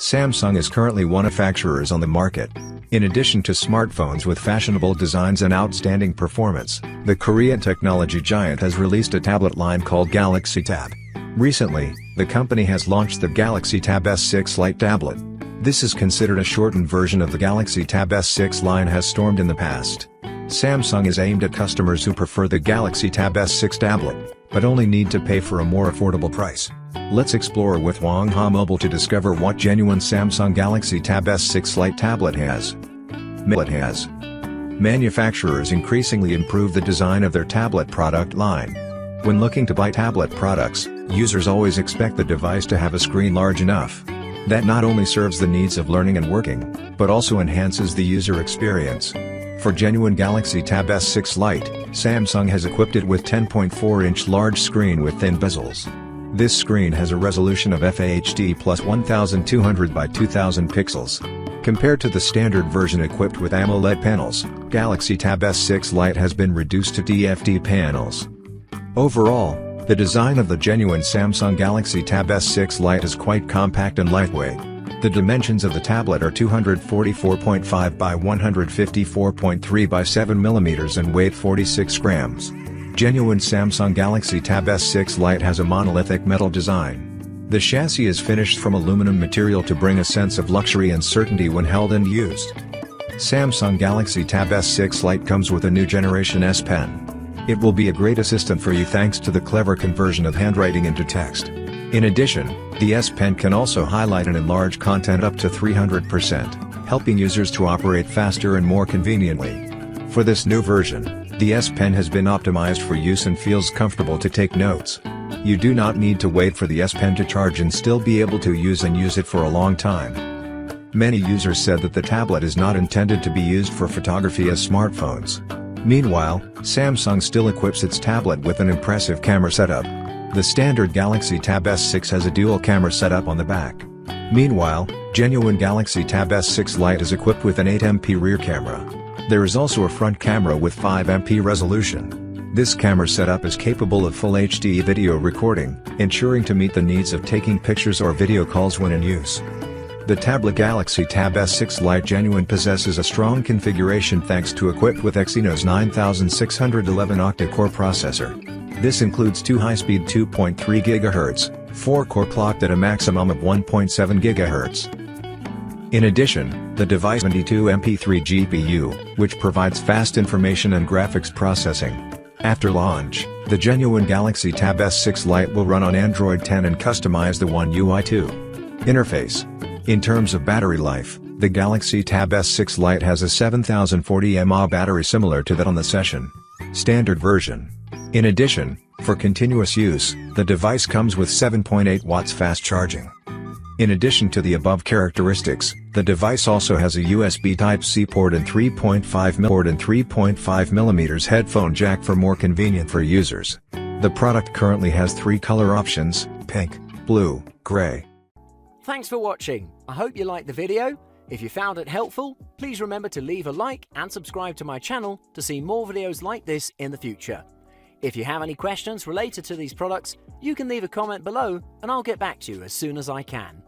Samsung is currently one of manufacturers on the market. In addition to smartphones with fashionable designs and outstanding performance, the Korean technology giant has released a tablet line called Galaxy Tab. Recently, the company has launched the Galaxy Tab S6 Lite tablet. This is considered a shortened version of the Galaxy Tab S6 line has stormed in the past. Samsung is aimed at customers who prefer the Galaxy Tab S6 tablet, but only need to pay for a more affordable price. Let's explore with Wonghua Mobile to discover what genuine Samsung Galaxy Tab S6 Lite tablet has. Manufacturers increasingly improve the design of their tablet product line. When looking to buy tablet products, users always expect the device to have a screen large enough that not only serves the needs of learning and working, but also enhances the user experience. For genuine Galaxy Tab S6 Lite, Samsung has equipped it with 10.4-inch large screen with thin bezels. This screen has a resolution of FHD plus 1200 by 2000 pixels. Compared to the standard version equipped with AMOLED panels, Galaxy Tab S6 Lite has been reduced to TFT panels. Overall, the design of the genuine Samsung Galaxy Tab S6 Lite is quite compact and lightweight. The dimensions of the tablet are 244.5 by 154.3 by 7 mm and weight 46 grams. Genuine Samsung Galaxy Tab S6 Lite has a monolithic metal design. The chassis is finished from aluminum material to bring a sense of luxury and certainty when held and used. Samsung Galaxy Tab S6 Lite comes with a new generation S Pen. It will be a great assistant for you thanks to the clever conversion of handwriting into text. In addition, the S Pen can also highlight and enlarge content up to 300%, helping users to operate faster and more conveniently. For this new version, the S Pen has been optimized for use and feels comfortable to take notes. You do not need to wait for the S Pen to charge and still be able to use it for a long time. Many users said that the tablet is not intended to be used for photography as smartphones. Meanwhile, Samsung still equips its tablet with an impressive camera setup. The standard Galaxy Tab S6 has a dual camera setup on the back. Meanwhile, genuine Galaxy Tab S6 Lite is equipped with an 8MP rear camera. There is also a front camera with 5MP resolution. This camera setup is capable of full HD video recording, ensuring to meet the needs of taking pictures or video calls when in use. The tablet Galaxy Tab S6 Lite Genuine possesses a strong configuration thanks to equipped with Exynos 9611 octa-core processor. This includes two high-speed 2.3 GHz, 4-core clocked at a maximum of 1.7 GHz. In addition, the device 22MP3 GPU, which provides fast information and graphics processing. After launch, the genuine Galaxy Tab S6 Lite will run on Android 10 and customize the One UI 2 interface. In terms of battery life, the Galaxy Tab S6 Lite has a 7040 mAh battery similar to that on the Session standard version. In addition, for continuous use, the device comes with 7.8 watts fast charging. In addition to the above characteristics, the device also has a USB Type-C port and 3.5 mm headphone jack for more convenient for users. The product currently has 3 color options: pink, blue, gray. Thanks for watching. I hope you liked the video. If you found it helpful, please remember to leave a like and subscribe to my channel to see more videos like this in the future. If you have any questions related to these products, you can leave a comment below and I'll get back to you as soon as I can.